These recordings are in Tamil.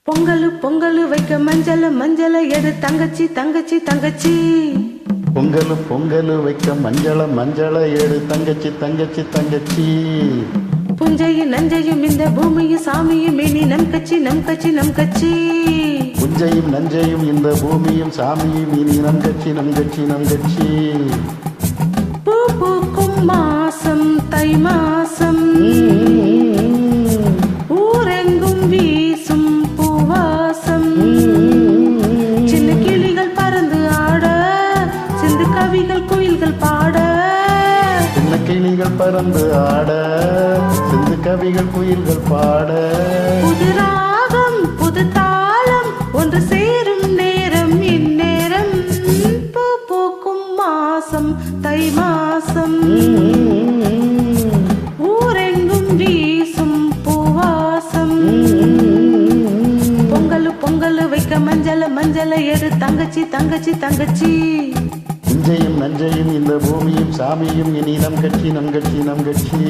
பொங்கலு பொங்கலு வைக்க மஞ்சள மஞ்சள எடு தங்கச்சி தங்கச்சி தங்கச்சி. பொங்கலு பொங்கலு வைக்க மஞ்சள மஞ்சள எடு தங்கச்சி தங்கச்சி தங்கச்சி. புஞ்சையும் நஞ்சையும் இந்த பூமியும் சாமியும் இனி நம் கட்சி நம் கட்சி நம் கட்சி. புஞ்சையும் நஞ்சையும் இந்த பூமியும் சாமியும் இனி நம் கட்சி நம் கட்சி நம் கட்சி. பூ பூக்கும் மாசம் தை மாசம், ஊரெங்கும் வீசும் பூவாசம். சின்ன கிளிகள் பறந்து ஆட, சிந்து கவிகள் குயில்கள் பாட. சின்ன கிளிகள் பறந்து ஆட, சிந்து கவிகள் குயில்கள் பாட. புது ராகம் புது தாளம் ஒன்று சேரும் நேரம் இந்நேரம். பூ பூக்கும் மாசம் தை மாசம், ஊரெங்கும் வீசும் பூவாசம். பொங்கலு பொங்கலு வைக்க மஞ்சள மஞ்சள எடு தங்கச்சி தங்கச்சி தங்கச்சி. புஞ்சையும் நஞ்சையும் இந்த பூமியும் சாமியும் இனி நம் கட்சி நம் கட்சி நம் கட்சி.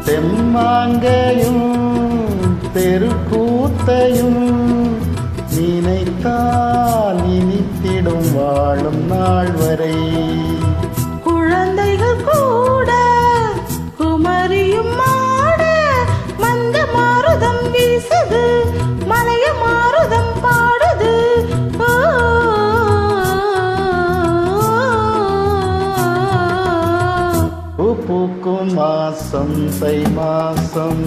தெம்மாங்கையும் தெருக்கூத்தையும் நினைத்தால் இனித்திடும் வாழும் நாள் வரை. குழந்தைகள் கூட குமரியும் மாட, மந்த மாருதம் வீசுது மலைய மாருதம் பாடுது. பூக்கும் மாசம் தை மாசம்,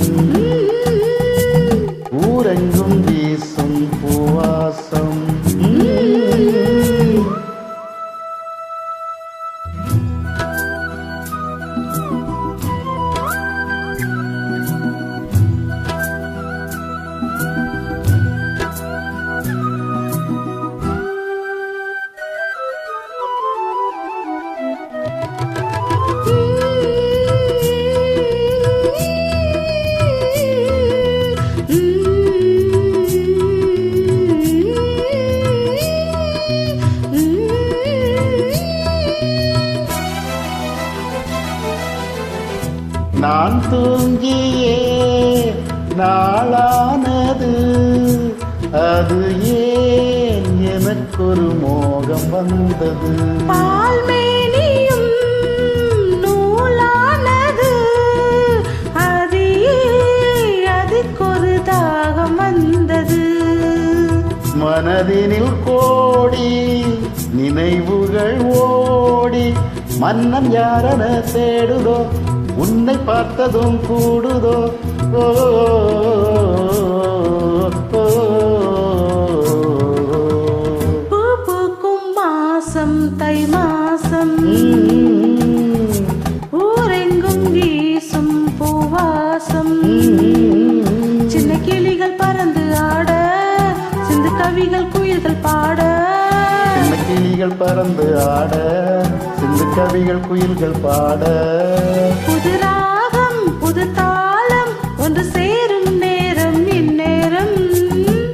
ஊரெங்கும் வீசும் பூவாசம். நான் தூங்கியே நாளானது, அது ஏன் எனக்கொரு மோகம் வந்தது. பால்மேனியும் நூலானது, அது அதுக்கொரு தாகம் வந்தது. மனதினில் கோடி நினைவுகள் ஓடி, மன்னன் யாரென தேடுதோ, உன்னை பார்த்ததும் கூடுதோ. பூ பூக்கும் மாசம் தை மாசம், ஊரெங்கும் வீசும் பூவாசம். சின்ன கிளிகள் பறந்து ஆட, சிந்து கவிகள் குயில்கள் பாட. சின்ன கிளிகள் பறந்து ஆட, சிந்து கவிகள் குயில்கள் பாட. புது ராகம் புது தாளம் ஒன்று சேரும் நேரம் இந்நேரம்.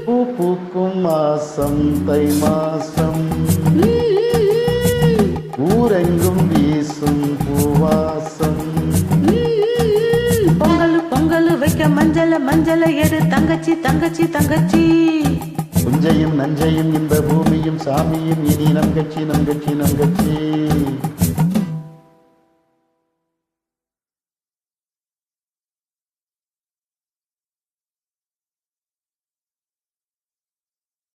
பூ பூக்கும் மாசம் தை மாசம், ஊரெங்கும் வீசும் பூவாசம். பொங்கலு பொங்கலு வைக்க மஞ்சள மஞ்சள எடு தங்கச்சி தங்கச்சி தங்கச்சி. புஞ்சையும் நஞ்சையும் இந்த பூமியும் சாமியும் இனி நம் கட்சி நம் கட்சி நம் கட்சி.